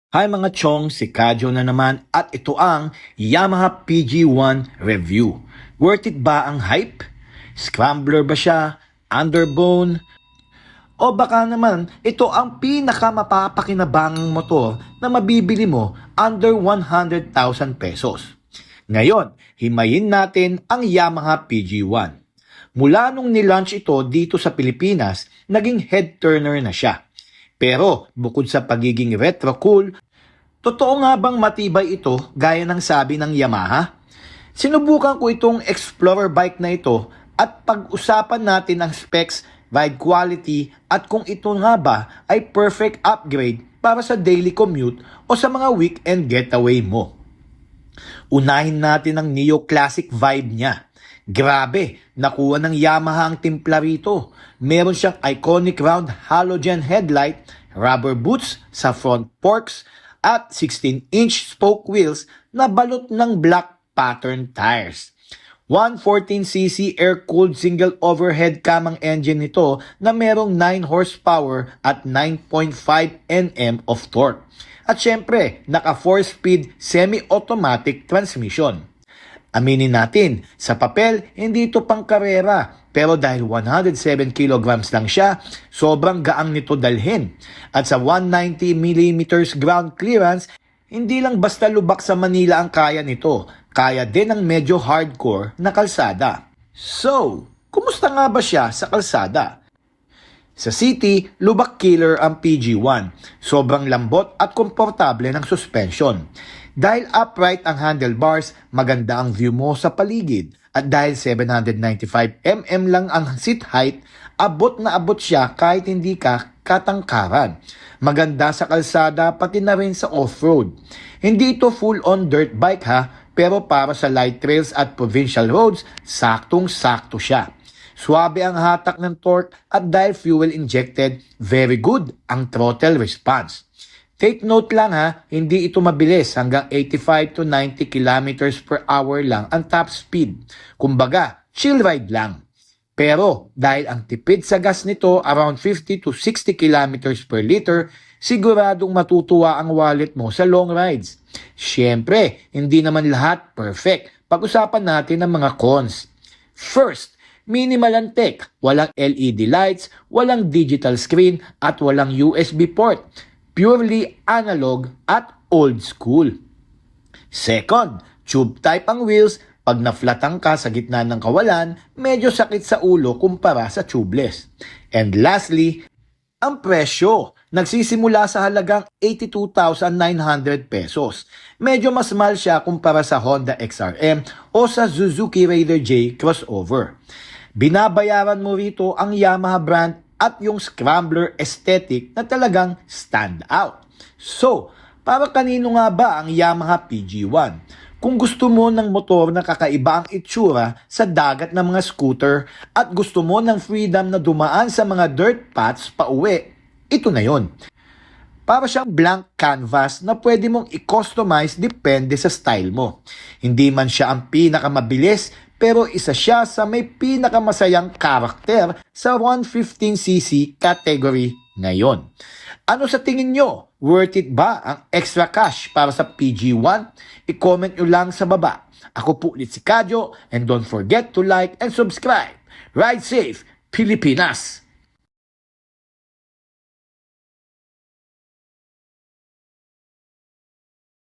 Hi mga chong, si Kadyo na naman at ito ang Yamaha PG1 Review. Worth it ba ang hype? Scrambler ba siya? Underbone? O baka naman ito ang pinakamapapakinabangang motor na mabibili mo under 100,000 pesos. Ngayon, himayin natin ang Yamaha PG1. Mula nung nilaunch ito dito sa Pilipinas, naging head turner na siya. Pero bukod sa pagiging retro cool, totoo nga bang matibay ito gaya ng sabi ng Yamaha? Sinubukan ko itong Explorer bike na ito at pag-usapan natin ang specs, ride quality at kung ito nga ba ay perfect upgrade para sa daily commute o sa mga weekend getaway mo. Unahin natin ang neo-classic vibe niya. Grabe, nakuha ng Yamaha ang timpla rito. Meron siyang iconic round halogen headlight, rubber boots sa front forks, at 16-inch spoke wheels na balot ng black pattern tires. 114cc air-cooled single overhead cam ang engine nito na merong 9 horsepower at 9.5 Nm of torque. At syempre, naka 4-speed semi-automatic transmission. Aminin natin, sa papel, hindi ito pang karera. Pero dahil 107 kilograms lang siya, sobrang gaang nito dalhin. At sa 190mm ground clearance, hindi lang basta lubak sa Manila ang kaya nito. Kaya din ang medyo hardcore na kalsada. So, kumusta nga ba siya sa kalsada? Sa city, lubak killer ang PG1. Sobrang lambot at komportable ng suspension. Dahil upright ang handlebars, maganda ang view mo sa paligid. At dahil 795mm lang ang seat height, abot na abot siya kahit hindi ka katangkaran. Maganda sa kalsada pati na rin sa off-road. Hindi ito full-on dirt bike ha, pero para sa light trails at provincial roads, saktong-sakto siya. Swabe ang hatak ng torque at dahil fuel injected, very good ang throttle response. Take note lang ha, hindi ito mabilis, hanggang 85 to 90 kilometers per hour lang ang top speed. Kumbaga, chill ride lang. Pero dahil ang tipid sa gas nito around 50 to 60 kilometers per liter, siguradong matutuwa ang wallet mo sa long rides. Siyempre, hindi naman lahat perfect. Pag-usapan natin ang mga cons. First, minimal ang tech, walang LED lights, walang digital screen at walang USB port. Purely analog at old school. Second, tube type ang wheels. Pag naflatang ka sa gitna ng kawalan, medyo sakit sa ulo kumpara sa tubeless. And lastly, ang presyo. Nagsisimula sa halagang 82,900 pesos. Medyo mas mahal siya kumpara sa Honda XRM o sa Suzuki Raider J crossover. Binabayaran mo rito ang Yamaha brand at yung scrambler aesthetic na talagang stand out. So, para kanino nga ba ang Yamaha PG1? Kung gusto mo ng motor na kakaiba ang itsura sa dagat ng mga scooter at gusto mo ng freedom na dumaan sa mga dirt paths pa uwi, ito na yon. Para siyang blank canvas na pwede mong i-customize depende sa style mo. Hindi man siya ang pinakamabilis, pero isa siya sa may pinakamasayang karakter sa 115cc category ngayon. Ano sa tingin nyo? Worth it ba ang extra cash para sa PG1? I-comment nyo lang sa baba. Ako po ulit si Kadyo and don't forget to like and subscribe. Ride safe, Pilipinas!